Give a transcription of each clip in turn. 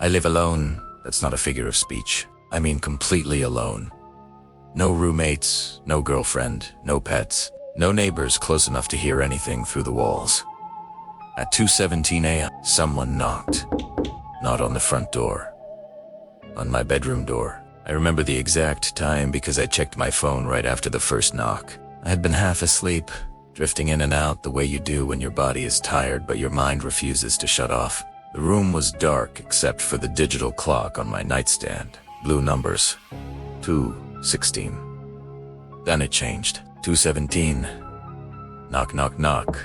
I live alone. That's not a figure of speech. I mean completely alone. No roommates, no girlfriend, no pets, no neighbors close enough to hear anything through the walls. At 2:17 a.m., someone knocked. Not on the front door. On my bedroom door. I remember the exact time because I checked my phone right after the first knock. I had been half asleep, drifting in and out the way you do when your body is tired but your mind refuses to shut off. The room was dark except for the digital clock on my nightstand. Blue numbers. 2:16. Then it changed. 2:17. Knock, knock, knock.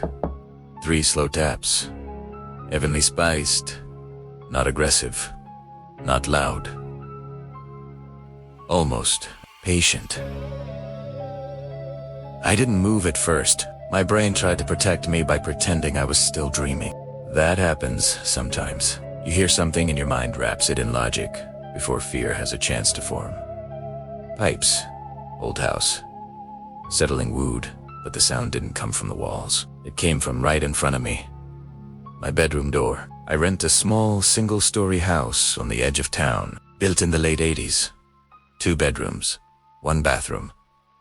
3 slow taps. Evenly spiced. Not aggressive. Not loud. Almost patient. I didn't move at first. My brain tried to protect me by pretending I was still dreaming. That happens sometimes. You hear something and your mind wraps it in logic before fear has a chance to form. Pipes. Old house. Settling wooed, but the sound didn't come from the walls. It came from right in front of me. My bedroom door. I rent a small single-story house on the edge of town, built in the late 80s. 2 bedrooms, 1 bathroom,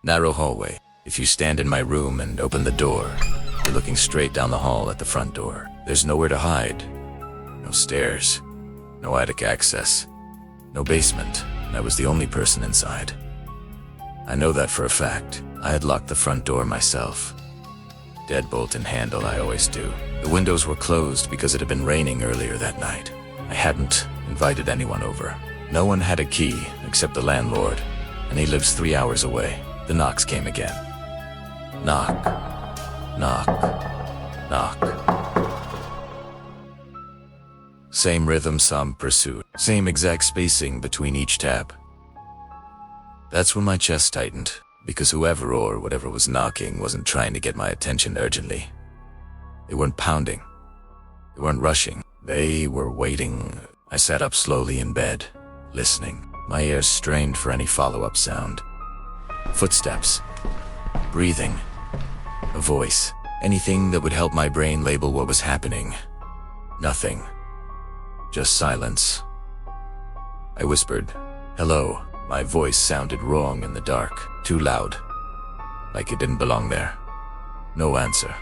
narrow hallway. If you stand in my room and open the door, you're looking straight down the hall at the front door. There's nowhere to hide. No stairs, no attic access, no basement, and I was the only person inside. I know that for a fact. I had locked the front door myself. Deadbolt and handle, I always do. The windows were closed because it had been raining earlier that night. I hadn't invited anyone over. No one had a key except the landlord, and he lives 3 hours away. The knocks came again. Knock, knock, knock. Same rhythm, some pursuit. Same exact spacing between each tap. That's when my chest tightened, because whoever or whatever was knocking wasn't trying to get my attention urgently. They weren't pounding. They weren't rushing. They were waiting. I sat up slowly in bed, listening, my ears strained for any follow-up sound. Footsteps. Breathing. A voice. Anything that would help my brain label what was happening. Nothing. Just silence. I whispered, "Hello." My voice sounded wrong in the dark, too loud, like it didn't belong there. No answer.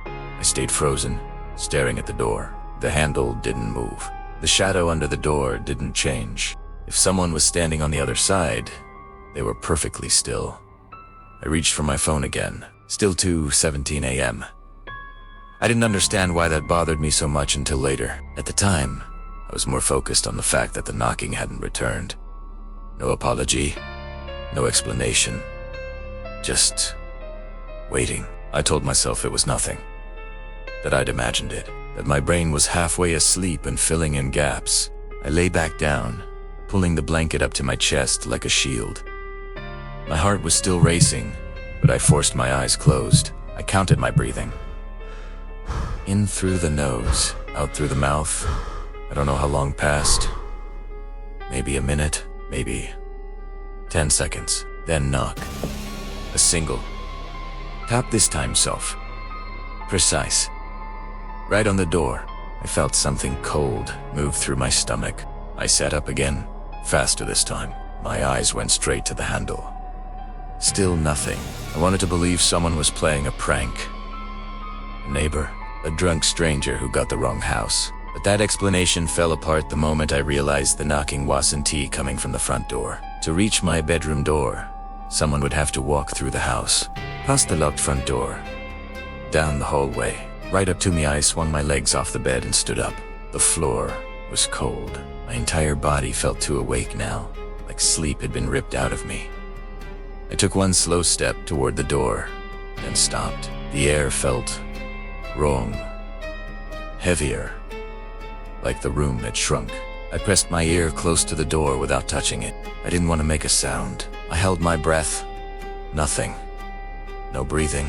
I stayed frozen, staring at the door. The handle didn't move. The shadow under the door didn't change. If someone was standing on the other side, they were perfectly still. I reached for my phone again, still 2:17 a.m. I didn't understand why that bothered me so much until later. At the time, I was more focused on the fact that the knocking hadn't returned. No apology, no explanation, just waiting. I told myself it was nothing, that I'd imagined it, that my brain was halfway asleep and filling in gaps. I lay back down, pulling the blanket up to my chest like a shield. My heart was still racing, but I forced my eyes closed. I counted my breathing. In through the nose, out through the mouth. I don't know how long passed. Maybe a minute. Maybe 10 seconds, then knock. A single. Tap this time soft. Precise. Right on the door. I felt something cold move through my stomach. I sat up again, faster this time. My eyes went straight to the handle. Still nothing. I wanted to believe someone was playing a prank. A neighbor, a drunk stranger who got the wrong house. But that explanation fell apart the moment I realized the knocking wasn't coming from the front door. To reach my bedroom door, someone would have to walk through the house, past the locked front door, down the hallway. Right up to me, I swung my legs off the bed and stood up. The floor was cold. My entire body felt too awake now, like sleep had been ripped out of me. I took one slow step toward the door, then stopped. The air felt wrong, heavier, like the room had shrunk. I pressed my ear close to the door without touching it. I didn't want to make a sound. I held my breath. Nothing. No breathing.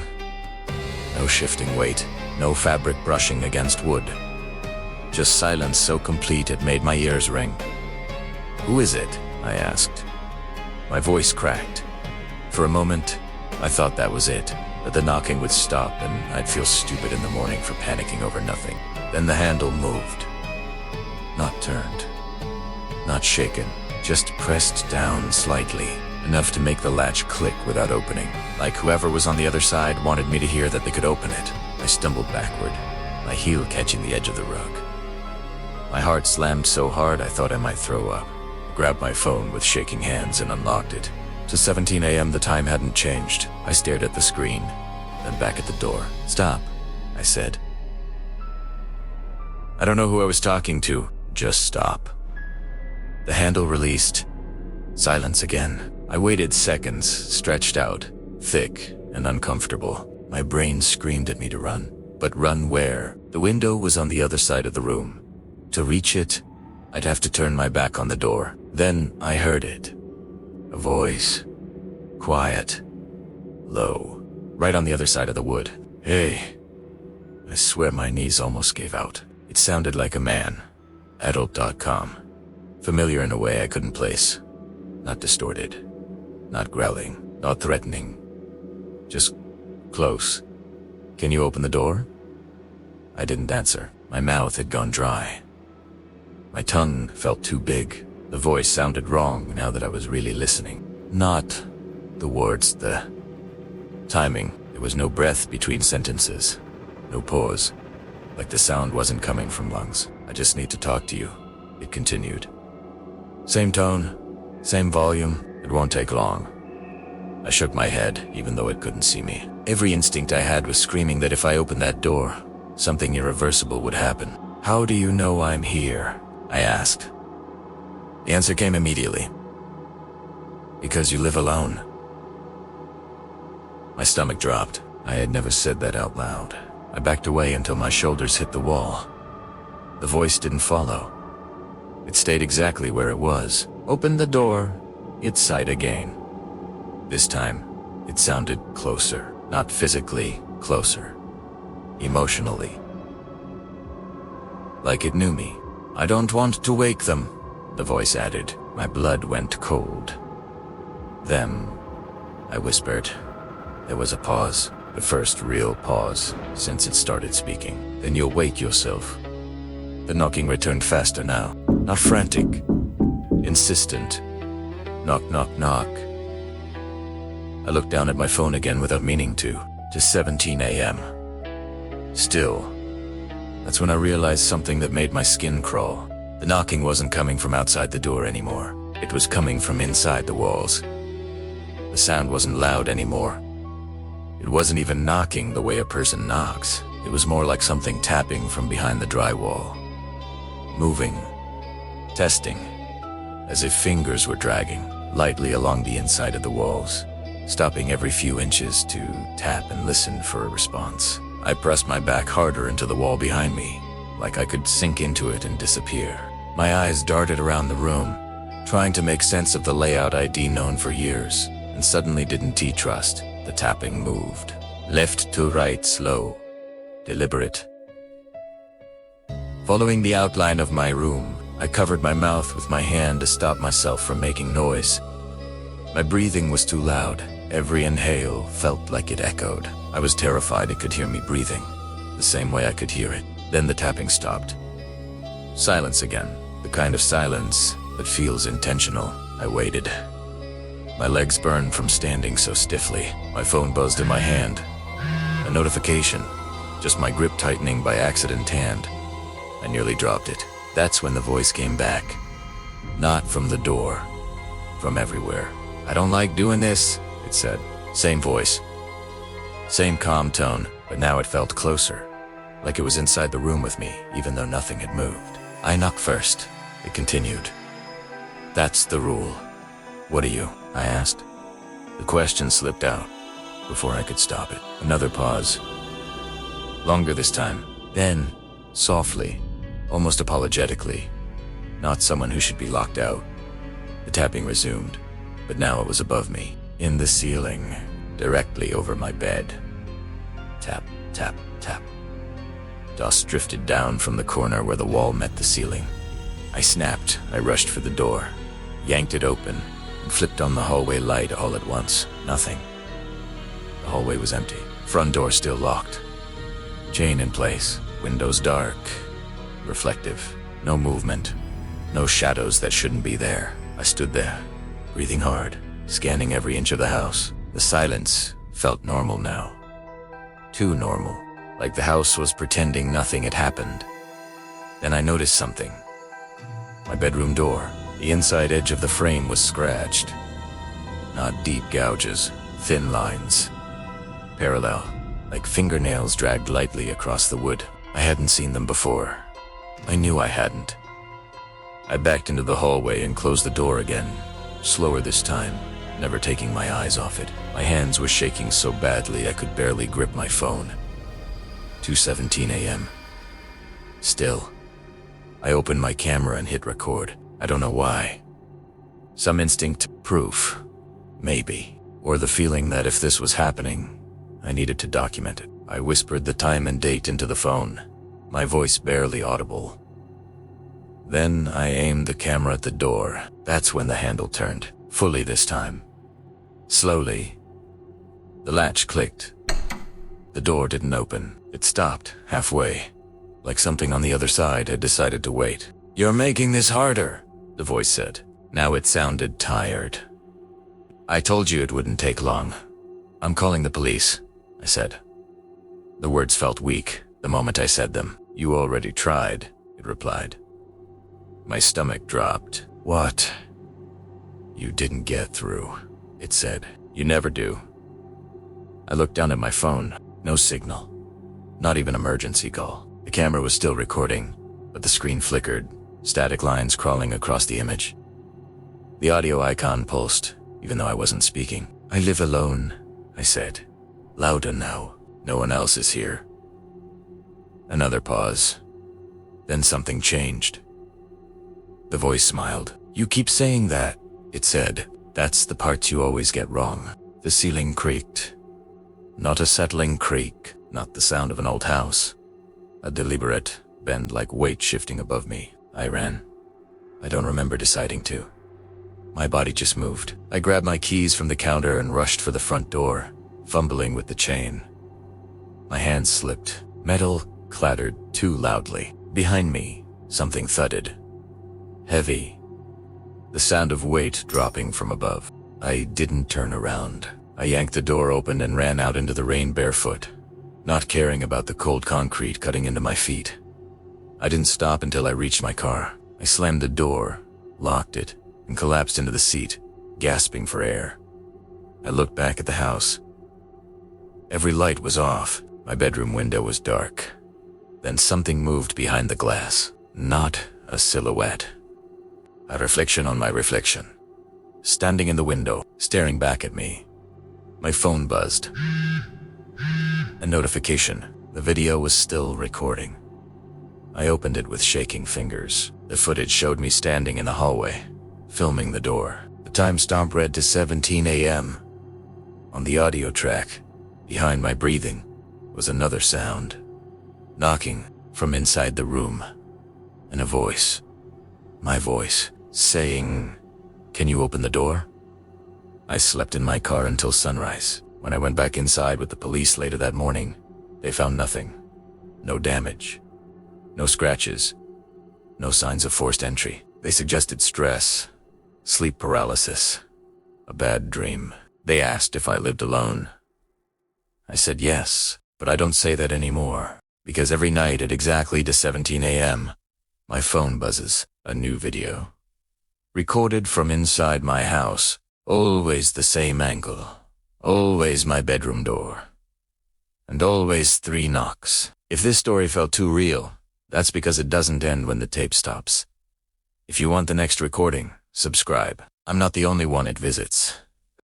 No shifting weight. No fabric brushing against wood. Just silence so complete it made my ears ring. "Who is it?" I asked. My voice cracked. For a moment, I thought that was it, that the knocking would stop and I'd feel stupid in the morning for panicking over nothing. Then the handle moved. Not turned. Not shaken, just pressed down slightly, enough to make the latch click without opening. Like whoever was on the other side wanted me to hear that they could open it. I stumbled backward, my heel catching the edge of the rug. My heart slammed so hard I thought I might throw up. I grabbed my phone with shaking hands and unlocked it. To 17 a.m. the time hadn't changed. I stared at the screen, then back at the door. "Stop," I said. I don't know who I was talking to. Just stop. The handle released. Silence again. I waited seconds, stretched out, thick and uncomfortable. My brain screamed at me to run. But run where? The window was on the other side of the room. To reach it, I'd have to turn my back on the door. Then I heard it. A voice. Quiet. Low. Right on the other side of the wood. "Hey." I swear my knees almost gave out. It sounded like a man. Adult.com. Familiar in a way I couldn't place. Not distorted. Not growling. Not threatening. Just close. "Can you open the door?" I didn't answer. My mouth had gone dry. My tongue felt too big. The voice sounded wrong now that I was really listening. Not the words, the timing. There was no breath between sentences. No pause. Like the sound wasn't coming from lungs. "I just need to talk to you," it continued. Same tone, same volume. It won't take long. I shook my head, even though it couldn't see me. Every instinct I had was screaming that if I opened that door, something irreversible would happen. "How do you know I'm here?" I asked. The answer came immediately. "Because you live alone." My stomach dropped. I had never said that out loud. I backed away until my shoulders hit the wall. The voice didn't follow. It stayed exactly where it was. "Open the door." It sighed again. This time, it sounded closer. Not physically closer. Emotionally. Like it knew me. "I don't want to wake them," the voice added. My blood went cold. "Them," I whispered. There was a pause. The first real pause since it started speaking. "Then you'll wake yourself." The knocking returned faster now. Not frantic. Insistent. Knock, knock, knock. I looked down at my phone again without meaning to 17 a.m. Still. That's when I realized something that made my skin crawl. The knocking wasn't coming from outside the door anymore. It was coming from inside the walls. The sound wasn't loud anymore. It wasn't even knocking the way a person knocks. It was more like something tapping from behind the drywall. Moving. Testing. As if fingers were dragging lightly along the inside of the walls, stopping every few inches to tap and listen for a response. I pressed my back harder into the wall behind me, like I could sink into it and disappear. My eyes darted around the room, trying to make sense of the layout I'd known for years, and suddenly didn't trust. The tapping moved. Left to right, slow, deliberate. Following the outline of my room, I covered my mouth with my hand to stop myself from making noise. My breathing was too loud. Every inhale felt like it echoed. I was terrified it could hear me breathing, the same way I could hear it. Then the tapping stopped. Silence again, the kind of silence that feels intentional. I waited. My legs burned from standing so stiffly. My phone buzzed in my hand. A notification, just my grip tightening by accident hand. I nearly dropped it. That's when the voice came back. Not from the door, from everywhere. "I don't like doing this," it said. Same voice. Same calm tone, but now it felt closer. Like it was inside the room with me, even though nothing had moved. "I knock first," it continued. "That's the rule." "What are you?" I asked. The question slipped out before I could stop it. Another pause. Longer this time. Then, softly, almost apologetically, not someone who should be locked out. The tapping resumed, but now it was above me, in the ceiling, directly over my bed. Tap, tap, tap. Dust drifted down from the corner where the wall met the ceiling. I snapped. I rushed for the door, yanked it open, and flipped on the hallway light all at once. Nothing. The hallway was empty. Front door still locked. Chain in place. Windows dark. Reflective. No movement. No shadows that shouldn't be there. I stood there, breathing hard, scanning every inch of the house. The silence felt normal now. Too normal, like the house was pretending nothing had happened. Then I noticed something. My bedroom door. The inside edge of the frame was scratched. Not deep gouges, thin lines. Parallel, like fingernails dragged lightly across the wood. I hadn't seen them before. I knew I hadn't. I backed into the hallway and closed the door again, slower this time, never taking my eyes off it. My hands were shaking so badly I could barely grip my phone. 2:17 a.m. Still. I opened my camera and hit record. I don't know why. Some instinct, proof, maybe. Or the feeling that if this was happening, I needed to document it. I whispered the time and date into the phone, my voice barely audible. Then I aimed the camera at the door. That's when the handle turned, fully this time. Slowly. The latch clicked. The door didn't open. It stopped halfway, like something on the other side had decided to wait. "You're making this harder," the voice said. Now it sounded tired. "I told you it wouldn't take long. I'm calling the police," I said. The words felt weak the moment I said them. "You already tried," it replied. My stomach dropped. "What?" "You didn't get through," it said. "You never do." I looked down at my phone. No signal. Not even emergency call. The camera was still recording, but the screen flickered, static lines crawling across the image. The audio icon pulsed, even though I wasn't speaking. "I live alone," I said. "Louder now. No one else is here." Another pause. Then something changed. The voice smiled. "You keep saying that," it said. "That's the part you always get wrong." The ceiling creaked. Not a settling creak, not the sound of an old house. A deliberate bend like weight shifting above me. I ran. I don't remember deciding to. My body just moved. I grabbed my keys from the counter and rushed for the front door, fumbling with the chain. My hands slipped. Metal clattered too loudly. Behind me, something thudded. Heavy. The sound of weight dropping from above. I didn't turn around. I yanked the door open and ran out into the rain barefoot, not caring about the cold concrete cutting into my feet. I didn't stop until I reached my car. I slammed the door, locked it, and collapsed into the seat, gasping for air. I looked back at the house. Every light was off. My bedroom window was dark. Then something moved behind the glass. Not a silhouette. A reflection on my reflection. Standing in the window, staring back at me. My phone buzzed. A notification. The video was still recording. I opened it with shaking fingers. The footage showed me standing in the hallway, filming the door. The timestamp read to 17 a.m. On the audio track, behind my breathing, was another sound. Knocking from inside the room. And a voice. My voice, saying, "Can you open the door?" I slept in my car until sunrise. When I went back inside with the police later that morning, they found nothing. No damage. No scratches. No signs of forced entry. They suggested stress, sleep paralysis, a bad dream. They asked if I lived alone. I said yes, but I don't say that anymore, because every night at exactly 17 a.m., my phone buzzes, a new video. Recorded from inside my house, always the same angle, always my bedroom door, and always 3 knocks. If this story felt too real, that's because it doesn't end when the tape stops. If you want the next recording, subscribe. I'm not the only one it visits.